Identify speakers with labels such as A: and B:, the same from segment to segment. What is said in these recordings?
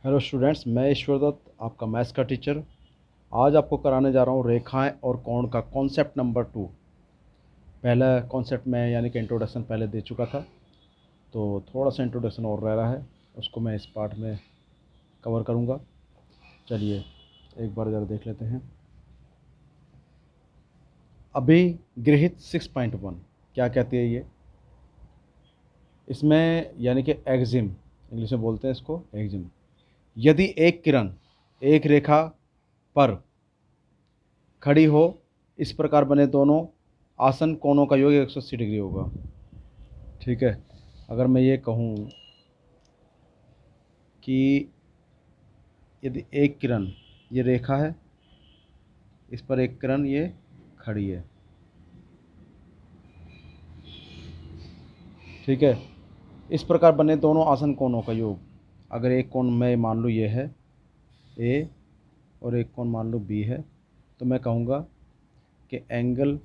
A: Hello students, मैं ईश्वर दत्त, आपका maths का टीचर। आज आपको कराने जा रहा हूँ रेखाएं और कोण का कॉन्सेप्ट नंबर 2। पहला कॉन्सेप्ट में यानी कि इंट्रोडक्शन पहले दे चुका था, तो थोड़ा सा इंट्रोडक्शन और रह रहा है, उसको मैं इस पार्ट में कवर करूँगा। चलिए एक बार ज़रा देख लेते हैं। अभिगृहित 6.1 क्या कहती है ये? इसमें यानी कि एक्जिम, इंग्लिश में बोलते हैं इसको एक्जिम। यदि एक किरण एक रेखा पर खड़ी हो, इस प्रकार बने दोनों आसन कोणों का योग 180 डिग्री होगा। ठीक है, अगर मैं ये कहूँ कि यदि एक किरण, ये रेखा है, इस पर एक किरण ये खड़ी है, ठीक है, इस प्रकार बने दोनों आसन कोणों का योग। अगर एक कोण मैं मान लूँ ये है ए और एक कोण मान लूँ बी है, तो मैं कहूँगा कि angle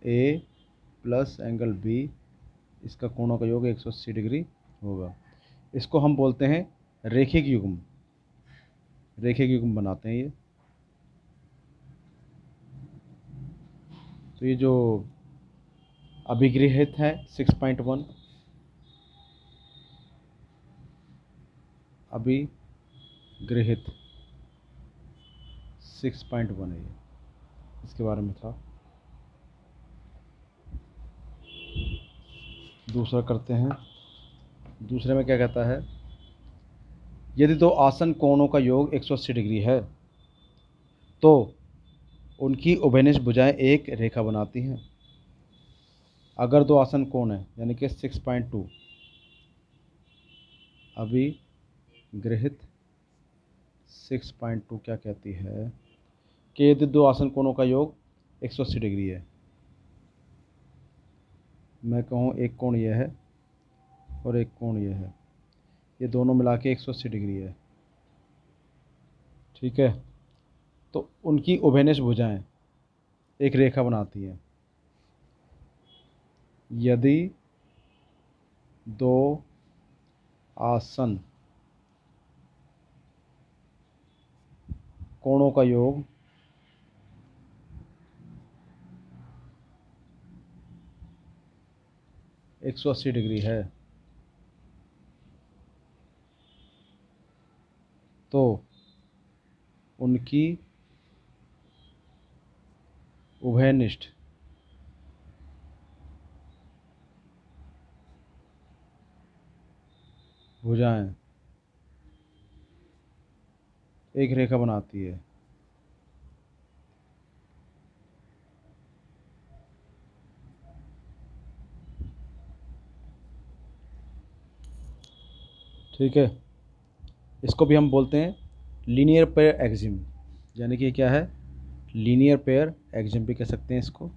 A: A plus angle B, इसका कोणों का योग 180 डिग्री होगा। इसको हम बोलते हैं रेखिक युग्म। रेखिक युग्म बनाते हैं ये। तो ये जो अभिगृहित है 6.1, अभिगृहित 6.1 है ये, इसके बारे में था। दूसरा करते हैं। दूसरे में क्या कहता है? यदि दो आसन कोणों का योग 180 डिग्री है तो उनकी उभयनिष्ठ भुजाएं एक रेखा बनाती हैं। अगर दो आसन कोण है यानी कि 6.2, अभिगृहित 6.2 क्या कहती है कि यदि दो आसन कोणों का योग 180 डिग्री है, मैं कहूँ एक कोण यह है और एक कोण यह है, ये दोनों मिला के 180 डिग्री है, ठीक है, तो उनकी उभयनिष्ठ भुजाएं एक रेखा बनाती हैं। यदि दो आसन कोणों का योग 180 डिग्री है तो उनकी उभयनिष्ठ भुजाएं एक रेखा बनाती है। ठीक है, इसको भी हम बोलते हैं लीनियर पेयर एक्जिम, यानी कि क्या है? लीनियर पेयर एक्जिम भी कह सकते हैं इसको।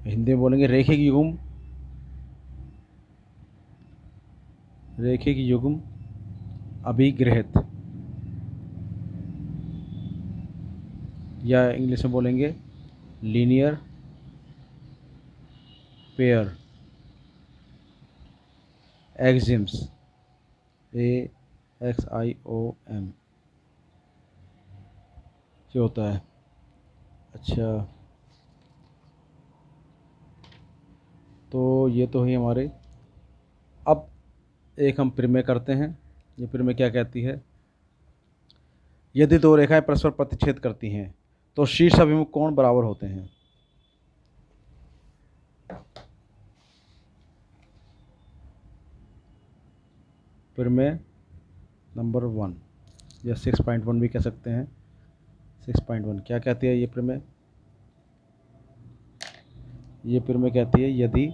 A: हिंदी में बोलेंगे रेखिक युग्म, रेखिक युग्म अभिगृहित, या इंग्लिश में बोलेंगे लीनियर पेयर एक्जिम्स, AXIOM ये होता है। अच्छा, तो ये तो है हमारे। अब एक हम प्रमेय करते हैं। ये प्रमेय क्या कहती है? यदि दो रेखाएं परस्पर प्रतिच्छेद करती हैं तो शीर्ष अभिमुख कोण बराबर होते हैं। प्रमेय नंबर 1 या 6.1 भी कह सकते हैं। 6.1 क्या कहती है ये प्रमेय? ये प्रमेय कहती है यदि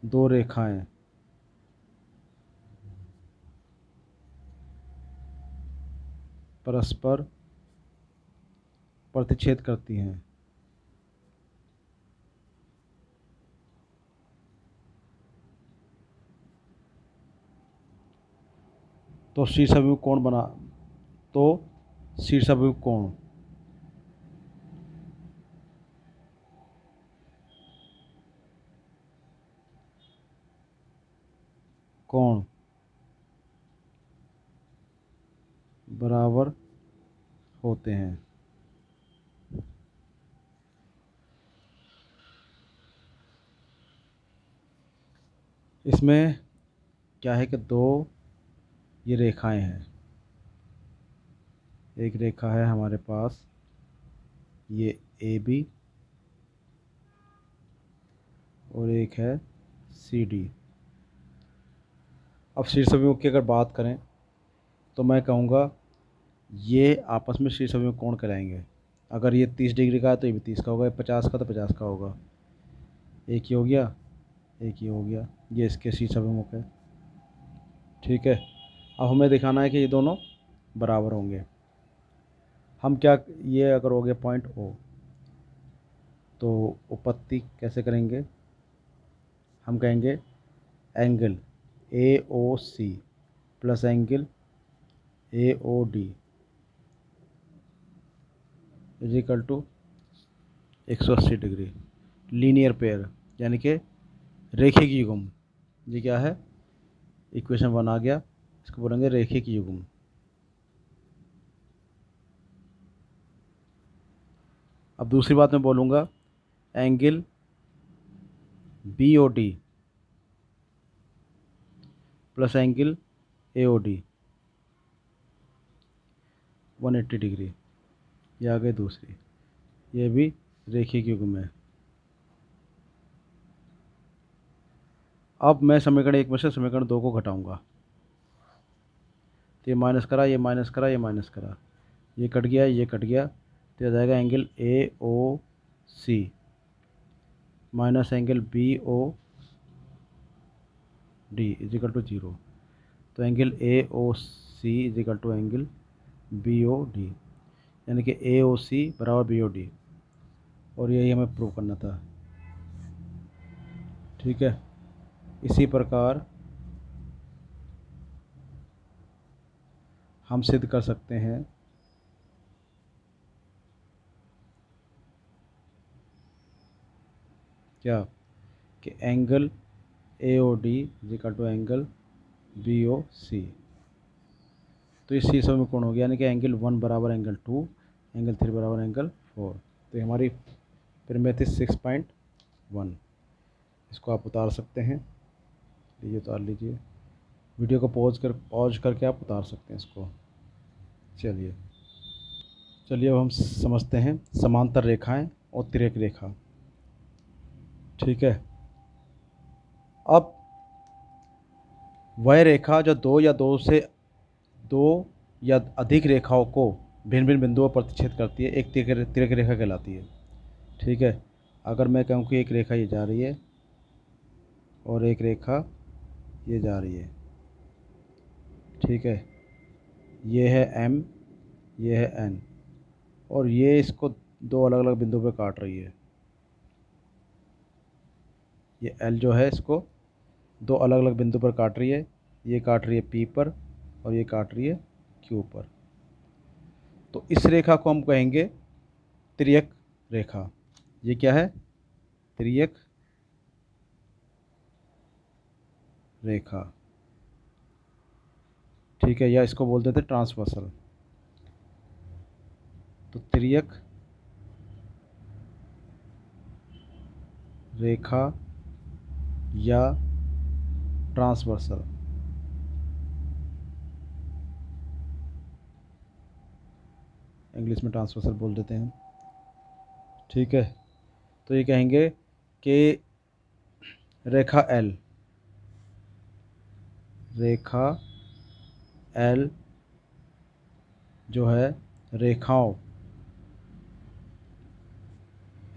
A: दो रेखाएं परस्पर प्रतिच्छेद करती हैं तो शीर्ष अभिमुख कोण बना, तो शीर्ष अभिमुख कोण कोण बराबर होते हैं। इसमें क्या है कि दो ये रेखाएं हैं। एक रेखा है हमारे पास ये ए बी और एक है सी डी। अब शीर्षवियों की अगर बात करें तो मैं कहूँगा ये आपस में शीर्षवियों कोण कराएंगे। अगर ये 30 डिग्री का है तो ये भी 30 का होगा, 50 का तो 50 का होगा। एक ही हो गया, एक ही हो गया, ये इसके शीर्षविमुख है। ठीक है, अब हमें दिखाना है कि ये दोनों बराबर होंगे। हम क्या, ये अगर हो गया पॉइंट ओ तो उपपत्ति कैसे करेंगे? हम कहेंगे angle A O C plus angle A O D is equal to 180 degree. Linear pair यानी कि रेखिक युग्म। ये क्या है? इक्वेशन 1 आ गया, इसको बोलेंगे रेखिक युग्म। अब दूसरी बात मैं बोलूँगा angle B O D plus angle A O D 180 degree. ये आ गई दूसरी, ये भी रेखिक युग्म है। अब मैं समीकरण 1 में से समीकरण 2 को घटाऊंगा। तो ये माइनस करा, ये माइनस करा, ये माइनस करा, ये कट गया, ये कट गया, तो आ जाएगा angle A O C minus angle B O D is equal to 0। तो angle A O C is equal to angle B O D, यानी कि ए ओ सी बराबर बी ओ डी, और यही हमें प्रूव करना था। ठीक है, इसी प्रकार हम सिद्ध कर सकते हैं क्या कि angle A O D is equal to angle B O C. तो इस शीर्षक में कोण हो गया, यानी कि एंगल 1 बराबर एंगल 2, एंगल 3 बराबर एंगल 4। तो हमारी परिमेय थी 6.1। इसको आप उतार सकते हैं, लीजिए उतार लीजिए। वीडियो को पॉज करके आप उतार सकते हैं इसको। चलिए चलिए अब हम समझते हैं समांतर रेखाएं और तिर्यक रेखा। ठीक है, अब वह रेखा जो दो या अधिक रेखाओं को भिन्न भिन्न बिंदुओं पर प्रतिच्छेद करती है एक तिर्यक रेखा कहलाती है। ठीक है, अगर मैं कहूँ कि एक रेखा ये जा रही है और एक रेखा ये जा रही है। ठीक है, ये है M, ये है N, और ये इसको दो अलग अलग बिंदुओं पर काट रही है। ये L जो है इसको दो अलग अलग बिंदु पर काट रही है। ये काट रही है P पर और ये काट रही है Q पर। तो इस रेखा को हम कहेंगे तिर्यक रेखा। ये क्या है? तिर्यक रेखा। ठीक है, या इसको बोल देते ट्रांसवर्सल। तो तिर्यक रेखा या ट्रांसवर्सल। इंग्लिश में ट्रांसवर्सल बोल देते हैं। ठीक है, तो ये कहेंगे कि रेखा L, रेखा L जो है रेखाओं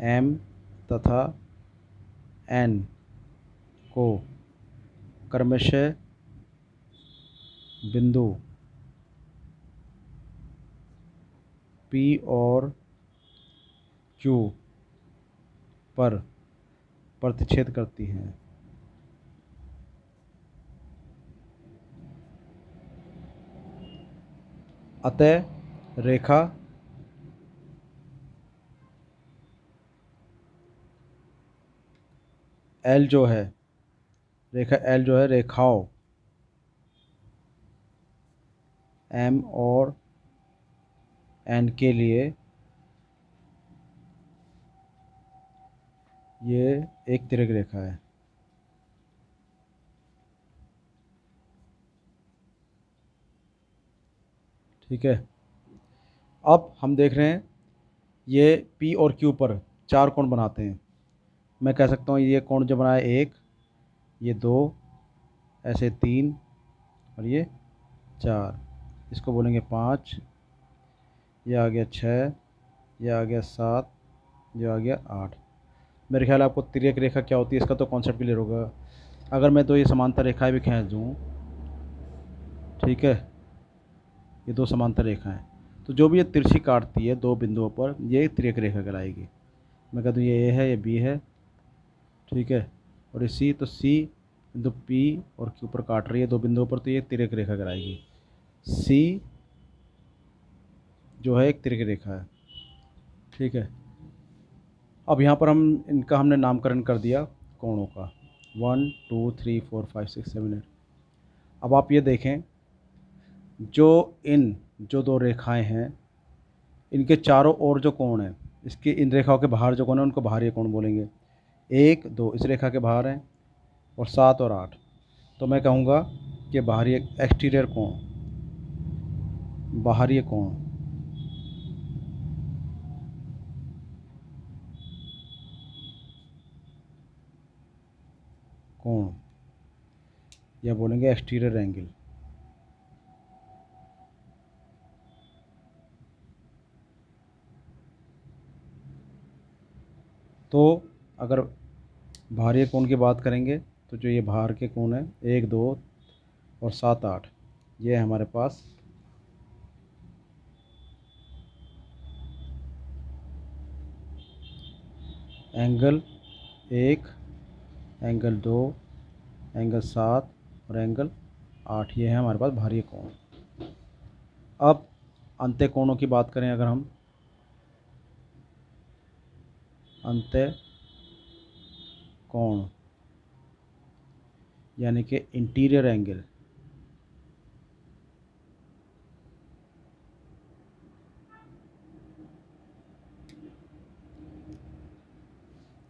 A: M तथा N को क्रमशः बिंदु P और Q पर प्रतिच्छेद करती हैं। अतः रेखा L जो है, रेखा L जो है रेखाओं एम और एन के लिए ये एक तिर्यक रेखा है। ठीक है, अब हम देख रहे हैं ये पी और क्यू पर चार कोण बनाते हैं। मैं कह सकता हूँ ये कोण जो बना है एक, ये दो, ऐसे तीन और ये चार, इसको बोलेंगे पाँच। ये आ गया छः, ये आ गया सात, ये आ गया आठ। मेरे ख्याल आपको तिर्यक रेखा क्या होती है इसका तो कॉन्सेप्ट क्लियर होगा। अगर मैं तो ये समांतर रेखाएं भी खींच दूँ, ठीक है, ये दो समांतर रेखाएं, तो जो भी ये तिरछी काटती है दो बिंदुओं पर, ये तिर्यक रेखा कहलाएगी। मैं कह दूँ ये ए है, ये बी है, ठीक है, और ये सी, तो सी बिंदु पी और क्यू पर काट रही है दो बिंदुओं पर, तो ये तिर्यक रेखा कहलाएगी। सी जो है एक तिर्यक रेखा है। ठीक है, अब यहाँ पर हमने नामकरण कर दिया कोणों का, 1 2 3 4 5 6 7 8। अब आप ये देखें, जो दो रेखाएं हैं, इनके चारों ओर जो कोण है, इसके इन रेखाओं के बाहर जो कोण है उनको बाहरी कोण बोलेंगे। एक दो इस रेखा के बाहर हैं, और सात और आठ, तो मैं कहूँगा कि बाहरी एक्सटीरियर कोण, बाहरी कोण, कोण, या बोलेंगे एक्सटीरियर एंगल। तो अगर बाहरी कोण की बात करेंगे तो जो ये बाहर के कोण है एक दो और सात आठ, ये है हमारे पास एंगल एक, एंगल दो, एंगल सात और एंगल आठ, ये है हमारे पास बाहरी कोण। अब अंत्य कोणों की बात करें अगर हम, अंत्य कोण यानी कि इंटीरियर एंगल,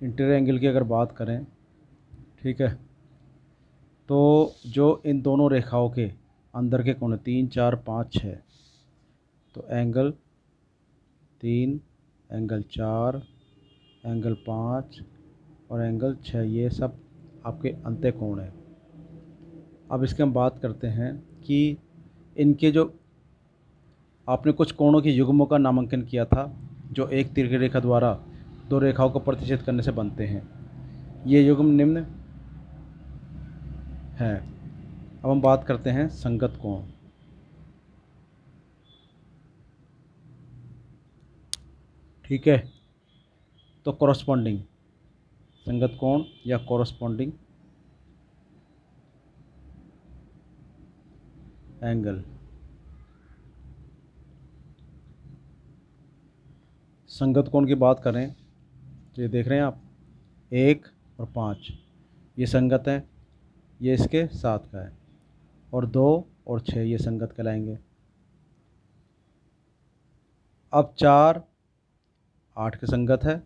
A: इंटीरियर एंगल की अगर बात करें, ठीक है, तो जो इन दोनों रेखाओं के अंदर के कोण 3 4 5 6, तो एंगल 3, एंगल 4, एंगल 5 और एंगल 6, ये सब आपके अंत्य कोण हैं। अब इसके हम बात करते हैं कि इनके जो आपने कुछ कोणों की युग्मों का नामांकन किया था जो एक तिर्यक रेखा द्वारा दो रेखाओं को प्रतिच्छेद करने से बनते हैं। ये युग्म निम्न है। अब हम बात करते हैं संगत कोण। ठीक है, तो कॉरस्पॉन्डिंग संगत कोण या कॉरस्पॉन्डिंग एंगल। संगत कोण की बात करें तो ये देख रहे हैं आप, एक और पाँच ये संगत है, ये इसके साथ का है, और दो और छः ये संगत कहलाएंगे। अब चार आठ के संगत है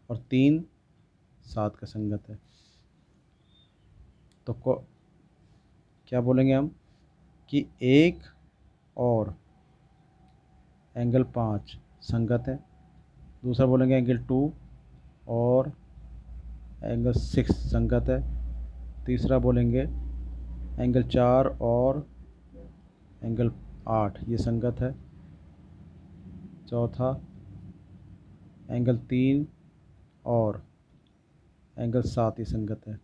A: और तीन सात का संगत है, तो क्या बोलेंगे हम कि एक और एंगल पाँच संगत है। दूसरा बोलेंगे एंगल टू और एंगल सिक्स संगत है। तीसरा बोलेंगे एंगल चार और एंगल आठ ये संगत है। चौथा एंगल तीन और एंगल सात ये संगत है।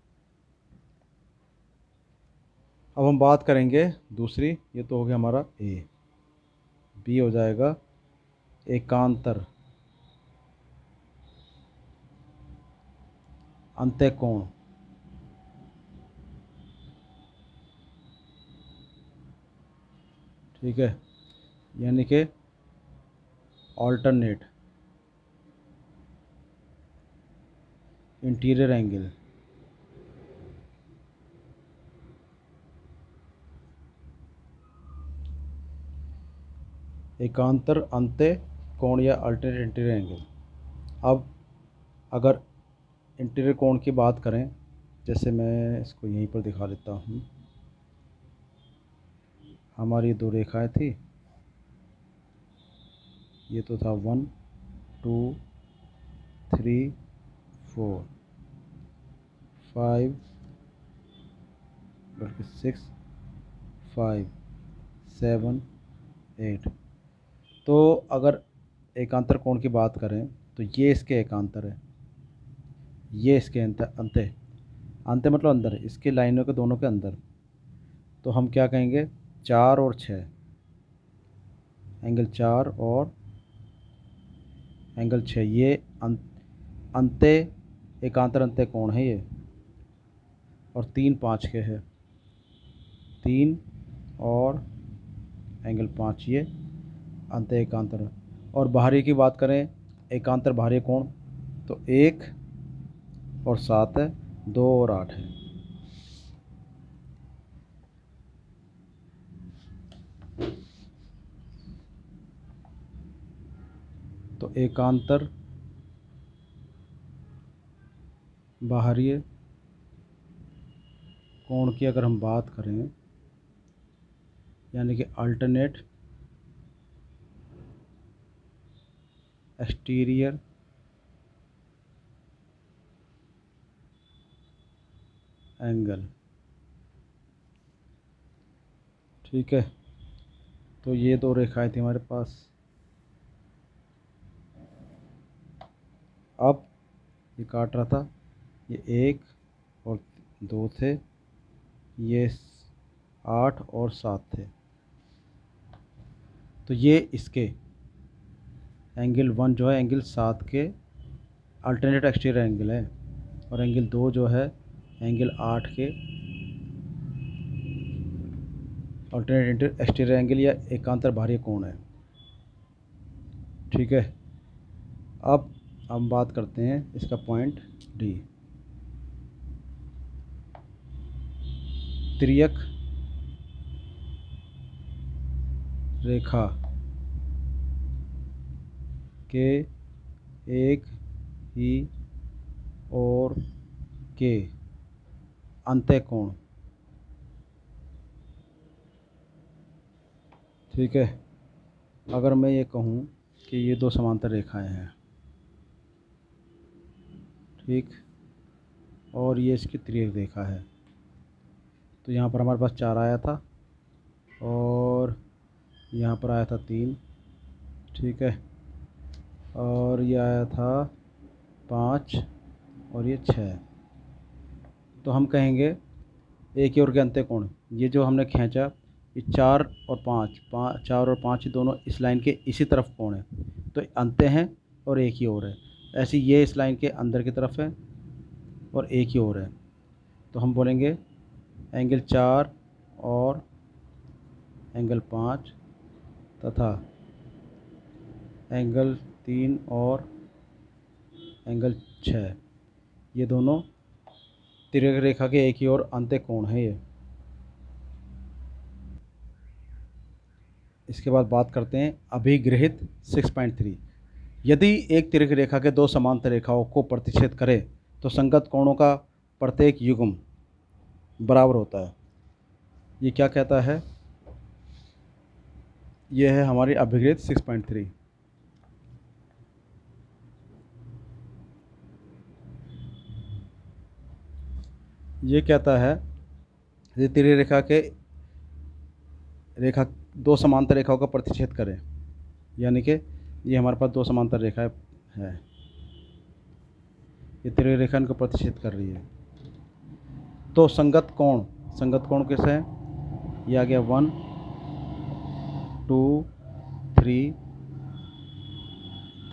A: अब हम बात करेंगे दूसरी, ये तो हो गया हमारा ए। बी हो जाएगा एकांतर अंत्य कोण। ठीक है, यानी कि ऑल्टरनेट इंटीरियर एंगल। एकांतर अंत्य कोण या अल्टरनेट इंटीरियर एंगल। अब अगर इंटीरियर कोण की बात करें, जैसे मैं इसको यहीं पर दिखा देता हूँ। हमारी दो रेखाएं थी, ये तो था 1 2 3 4 5 बल्कि 6 5 7 8। तो अगर एकांतर कोण की बात करें तो ये इसके एकांतर है, ये इसके अंत्य। अंत्य मतलब अंदर, इसके लाइनों के दोनों के अंदर। तो हम क्या कहेंगे, 4 और 6, एंगल 4 और एंगल 6, ये अंत्य एकांतर अंत्य कोण है ये। और 3 5 के है, 3 और एंगल 5, ये अंत्य एकांतर। और बाहरी की बात करें, एकांतर बाहरी कोण, तो 1 और 7 है, 2 और 8 है। तो एकांतर बाहरी कोण की अगर हम बात करें, यानी कि अल्टरनेट एक्सटीरियर एंगल, ठीक है। तो ये दो रेखाएं थी हमारे पास। अब ये काट रहा था, ये 1 और 2 थे, ये 8 और 7 थे। तो ये इसके एंगल 1 जो है एंगल 7 के अल्टरनेट एक्सटीरियर एंगल है, और एंगल 2 जो है एंगल 8 के अल्टरनेट एक्सटीरियर एंगल या एकांतर बाहरी कोण है, ठीक है। अब हम बात करते हैं इसका पॉइंट डी। तिर्यक रेखा के एक ही ओर के अंत्य कोण, ठीक है। अगर मैं ये कहूँ कि ये दो समांतर रेखाएं हैं, ठीक, और ये इसकी तिर्यक रेखा है, तो यहाँ पर हमारे पास 4 आया था और यहाँ पर आया था 3, ठीक है, और ये आया था 5 और ये 6। तो हम कहेंगे एक ही ओर के अंत्य कोण, ये जो हमने खींचा, ये 4 और 5, 4 और 5 दोनों इस लाइन के इसी तरफ कोण है, तो अंत्य हैं और एक ही ओर है। ऐसे ये इस लाइन के अंदर की तरफ है और एक ही ओर है, तो हम बोलेंगे एंगल 4 और एंगल 5 तथा एंगल 3 और एंगल 6, ये दोनों तिर्यक रेखा के एक ही ओर अंत्य कोण है ये। इसके बाद बात करते हैं अभिगृहित 6.3। यदि एक तिर्यक रेखा के दो समांतर रेखाओं को प्रतिच्छेद करे तो संगत कोणों का प्रत्येक युग्म बराबर होता है। ये क्या कहता है, ये है हमारी अभिगृहित 6.3। ये कहता है यदि तिर्यक रेखा दो समांतर रेखाओं का प्रतिच्छेद करें, यानी कि ये हमारे पास दो समांतर रेखाएं है, ये तिर्यक रेखा इनको प्रतिच्छेद कर रही है, तो संगत कोण कैसे है, ये आ गया 1 2 3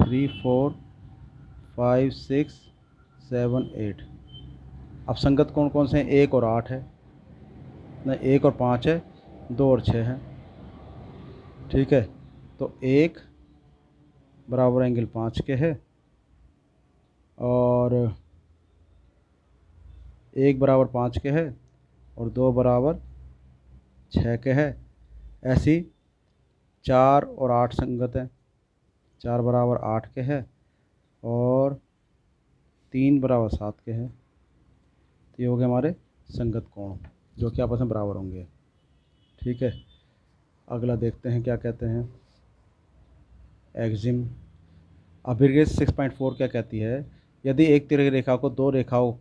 A: 3 4 5 6 7 8। अब संगत कोण कौन से हैं, 1 और 8 है, नहीं 1 और 5 है, 2 और 6 है, ठीक है। तो 1 बराबर एंगल 5 के है और 1 बराबर 5 के है और 2 बराबर 6 के है। ऐसी 4 और 8 संगत है, 4 बराबर 8 के है और 3 बराबर 7 के है। तो ये हो गए हमारे संगत कोण जो कि आपस में बराबर होंगे। ठीक है, अगला देखते हैं क्या कहते हैं। एक्जिम अभिर्गेज 6.4 क्या कहती है, यदि एक तिर्यक रेखा को दो रेखाओं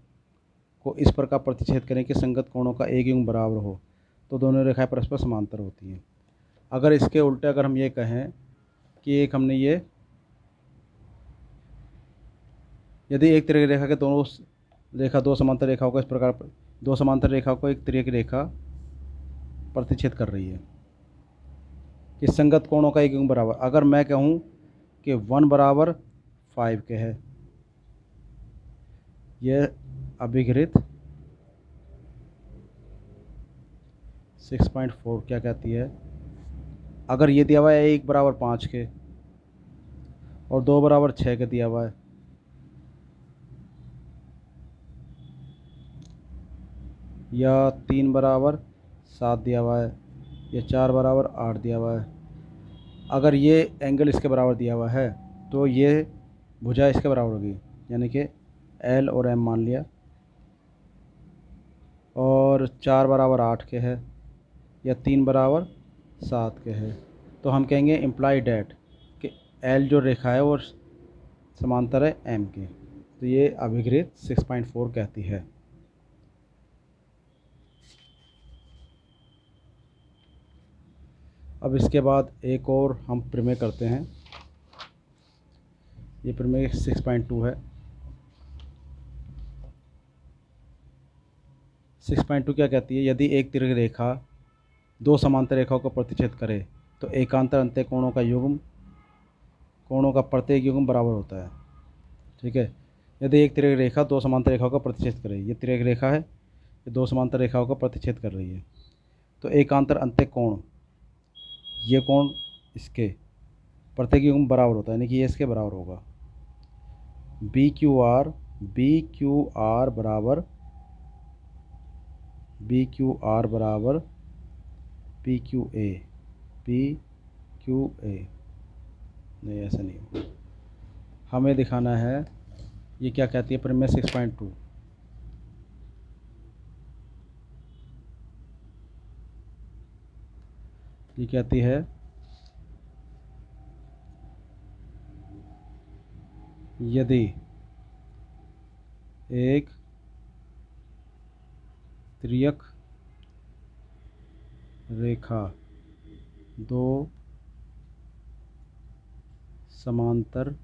A: को इस प्रकार प्रतिच्छेद करें कि संगत कोणों का एक युग्म बराबर हो तो दोनों रेखाएं परस्पर समांतर होती हैं। अगर इसके उल्टे अगर हम ये कहें कि एक हमने ये, यदि एक तिर्यक रेखा के दोनों रेखा दो समांतर रेखाओं को इस प्रकार, दो समांतर रेखा को एक तिर्यक रेखा प्रतिच्छेद कर रही है कि संगत कोणों का एक युग्म बराबर, अगर मैं कहूँ कि 1 बराबर 5 के है, यह अभिघृत 6.4 क्या कहती है, अगर ये दिया हुआ है 1 बराबर 5 के और 2 बराबर 6 के दिया हुआ है, या 3 बराबर 7 दिया हुआ है, या 4 बराबर 8 दिया हुआ है, अगर ये एंगल इसके बराबर दिया हुआ है तो ये भुजा इसके बराबर होगी, यानी कि L और M मान लिया, और 4 बराबर 8 के है या 3 बराबर 7 के है, तो हम कहेंगे इम्प्लाई डैट कि L जो रेखा है वो समांतर है M के। तो ये अभिघृत 6.4 कहती है। अब इसके बाद एक और हम प्रमेय करते हैं, ये प्रमेय 6.2 है। 6.2 क्या कहती है, यदि एक तिर्यक रेखा दो समांतर रेखाओं को प्रतिच्छेद करे तो एकांतर अंत्य कोणों का युग्म, कोणों का प्रत्येक युग्म बराबर होता है। ठीक है, यदि एक तिर्यक रेखा दो समांतर रेखाओं का प्रतिच्छेद करे, ये तिर्यक रेखा है, ये दो समांतर रेखाओं का प्रतिच्छेद कर रही है, तो एकांतर अंत्य कोण, ये कोण इसके प्रत्येक युग्म बराबर होता है, यानी कि ये इसके बराबर होगा। बी क्यू आर बराबर पी क्यू ए, नहीं ऐसा नहीं हो, हमें दिखाना है ये क्या कहती है प्रमेय 6.2। ये कहती है यदि एक तिर्यक रेखा दो समांतर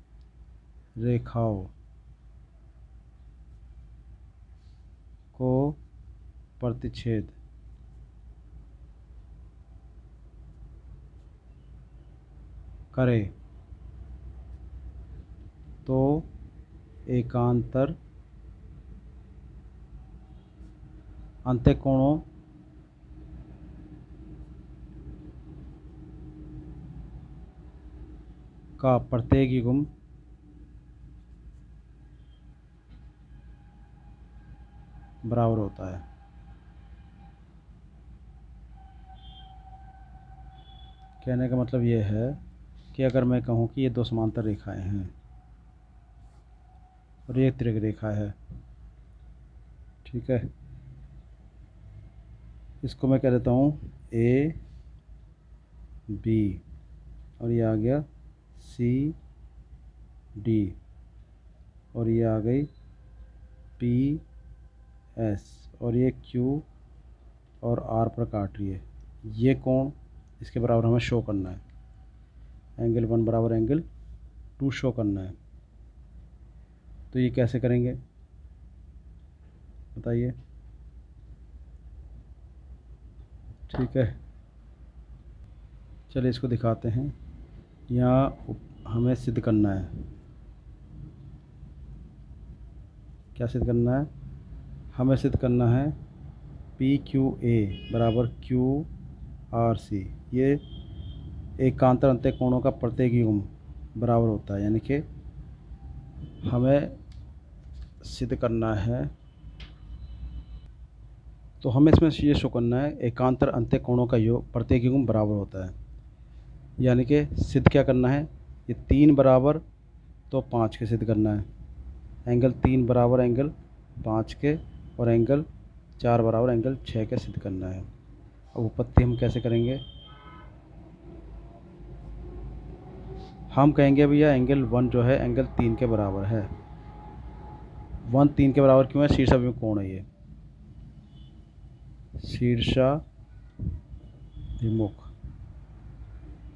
A: रेखाओं को प्रतिच्छेद करे तो एकांतर अंत्य कोणों का प्रत्येक युग्म बराबर होता है। कहने का मतलब ये है कि अगर मैं कहूँ कि ये दो समांतर रेखाएं हैं और ये एक तिर्यक रेखा है, ठीक है, इसको मैं कह देता हूँ ए बी और ये आ गया सी डी और ये आ गई पी एस और ये क्यू और आर पर काट रही है, ये कोण इसके बराबर हमें शो करना है, एंगल 1 बराबर एंगल 2 शो करना है। तो ये कैसे करेंगे बताइए। ठीक है, चलिए इसको दिखाते हैं। यहाँ हमें सिद्ध करना है, क्या सिद्ध करना है, हमें सिद्ध करना है पी क्यू ए बराबर क्यू आर सी, ये एकांतर अंत्य कोणों का प्रत्येक युग्म बराबर होता है, यानी कि हमें सिद्ध करना है, तो हमें इसमें ये शो करना है एकांतर अंत्य कोणों का योग प्रत्येक युग्म बराबर होता है। यानी कि सिद्ध क्या करना है, ये 3 बराबर तो 5 के सिद्ध करना है, एंगल 3 बराबर एंगल 5 के, और एंगल 4 बराबर एंगल 6 के सिद्ध करना है। अब उपपत्ति हम कैसे करेंगे, हम कहेंगे भैया एंगल 1 जो है एंगल 3 के बराबर है। 1 3 के बराबर क्यों है, शीर्षाभिमुख कोण है ये, शीर्षाभिमुख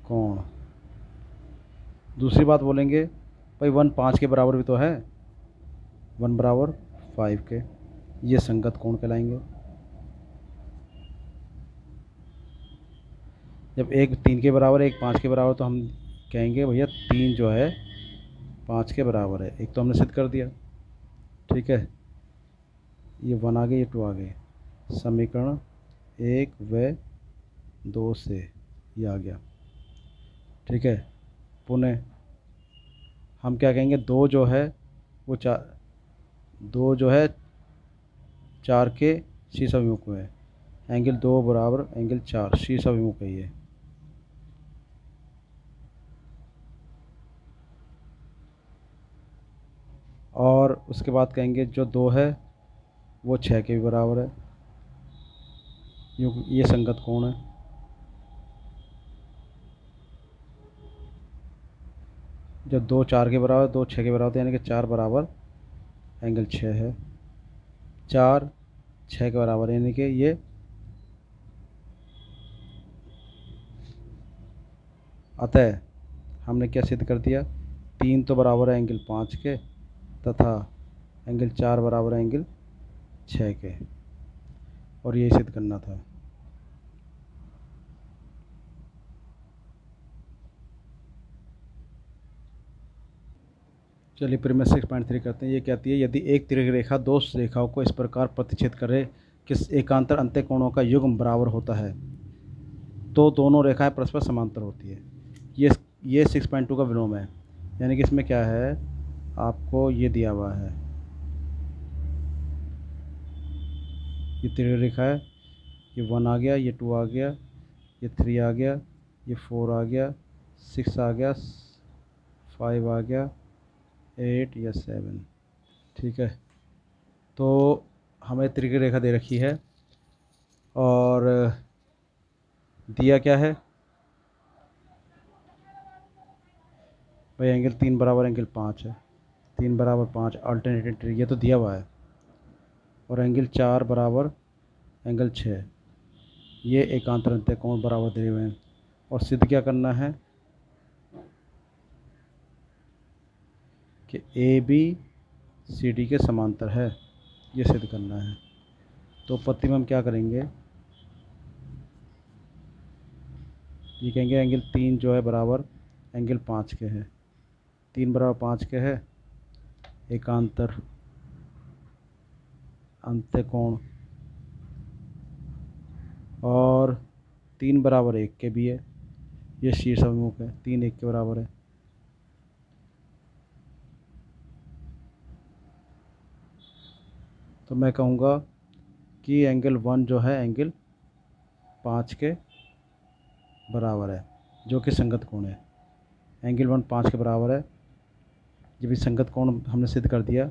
A: कोण। दूसरी बात बोलेंगे भाई 1 5 के बराबर भी तो है, 1 बराबर 5 के, ये संगत कोण कहलाएंगे। जब एक 3 के बराबर है एक 5 के बराबर, तो हम कहेंगे भैया 3 जो है 5 के बराबर है। एक तो हमने सिद्ध कर दिया, ठीक है, ये 1 आ गए, ये 2 आ गए, समीकरण 1 व 2 से ये आ गया, ठीक है। पुनः हम क्या कहेंगे, 2 जो है वो 2 जो है 4 के शीर्षाभिमुख में है, एंगल 2 बराबर एंगल 4 शीर्षाभिमुख है ये। और उसके बाद कहेंगे जो 2 है वो 6 के भी बराबर है, ये संगत कोण है। जब 2 4 के बराबर 2 6 के बराबर, यानी कि 4 बराबर एंगल 6 है, 4 6 के बराबर, यानी कि ये अतः हमने क्या सिद्ध कर दिया, 3 तो बराबर है एंगल 5 के, तथा एंगल 4 बराबर है एंगल 6 के, और ये सिद्ध करना था। चलिए फिर मैं 6.3 करते हैं। ये कहती है यदि एक तिर्यक रेखा दो रेखाओं को इस प्रकार प्रतिच्छेद करे कि एकांतर अंत्यकोणों का युग्म बराबर होता है तो दोनों रेखाएं परस्पर समांतर होती है। ये 6.2 का विलोम है, यानी कि इसमें क्या है, आपको ये दिया हुआ है, ये तिर्यक रेखा है, ये 1 आ गया, ये 2 आ गया, ये 3 आ गया, ये 4 आ गया, 6 आ गया, 5 आ गया, 8 या 7, ठीक है। तो हमें तिर्यक रेखा दे रखी है और दिया क्या है भाई, एंगल 3 बराबर एंगल 5 है, 3 बराबर 5 अल्टरनेटिव ये तो दिया हुआ है, और एंगल 4 बराबर एंगल 6, ये एकांतर अंत्यकोण बराबर दिए हुए हैं। और सिद्ध क्या करना है कि ए बी सी डी के समांतर है, ये सिद्ध करना है। तो पत्ती में हम क्या करेंगे, ये कहेंगे एंगल 3 जो है बराबर एंगल 5 के है, 3 बराबर 5 के है, एकांतर अंत्यकोण, और 3 बराबर 1 के भी है, ये शीर्षाभिमुख है, 3 1 के बराबर है। तो मैं कहूँगा कि एंगल 1 जो है एंगल 5 के बराबर है, जो कि संगत कोण है। एंगल 1 5 के बराबर है, जब भी संगत कोण हमने सिद्ध कर दिया,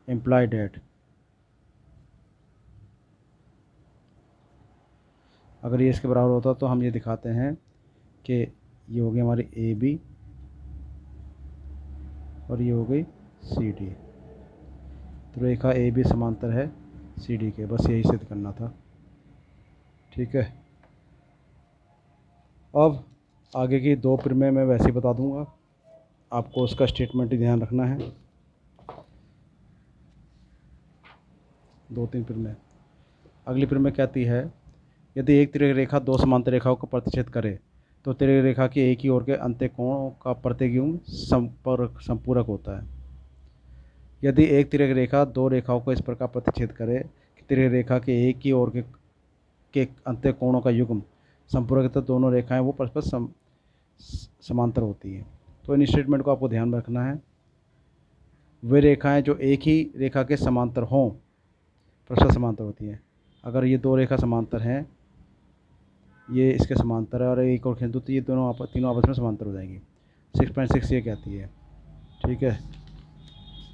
A: इम्प्लाइड एट, अगर ये इसके बराबर होता तो हम ये दिखाते हैं कि ये हो गई हमारी ए बी और ये हो गई सी डी, तो रेखा ए बी समांतर है सी डी के, बस यही सिद्ध करना था, ठीक है। अब आगे की 2 प्रमेय मैं वैसे ही बता दूंगा, आपको उसका स्टेटमेंट ही ध्यान रखना है। 2 3 प्रमेय। अगली प्रमेय कहती है यदि एक तिर्यक रेखा 2 समांतर रेखाओं को प्रतिच्छेद करे तो तिर्यक रेखा के एक ही ओर के अंत्यकोण का प्रत्येक युग्म संपूरक होता है। यदि एक तिर्यक रेखा 2 रेखाओं को इस प्रकार प्रतिच्छेद करे कि तिर्यक रेखा के एक ही ओर के अंत्यकोणों का युग्म संपूरक है, तो दोनों रेखाएं वो परस्पर समांतर होती हैं। तो इन स्टेटमेंट को आपको ध्यान में रखना है। वे रेखाएं जो एक ही रेखा के समांतर हों परस्पर समांतर होती हैं। अगर ये 2 रेखा समांतर हैं ये इसके समांतर है और एक और खींच दूँ तो ये तीनों आपस में समांतर हो जाएंगी। 6.6 ये कहती है। ठीक है,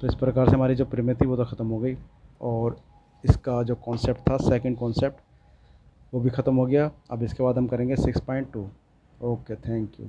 A: तो इस प्रकार से हमारी जो प्रमेय थी वो तो ख़त्म हो गई और इसका जो कॉन्सेप्ट था, सेकंड कॉन्सेप्ट, वो भी ख़त्म हो गया। अब इसके बाद हम करेंगे 6.2। Okay, thank you.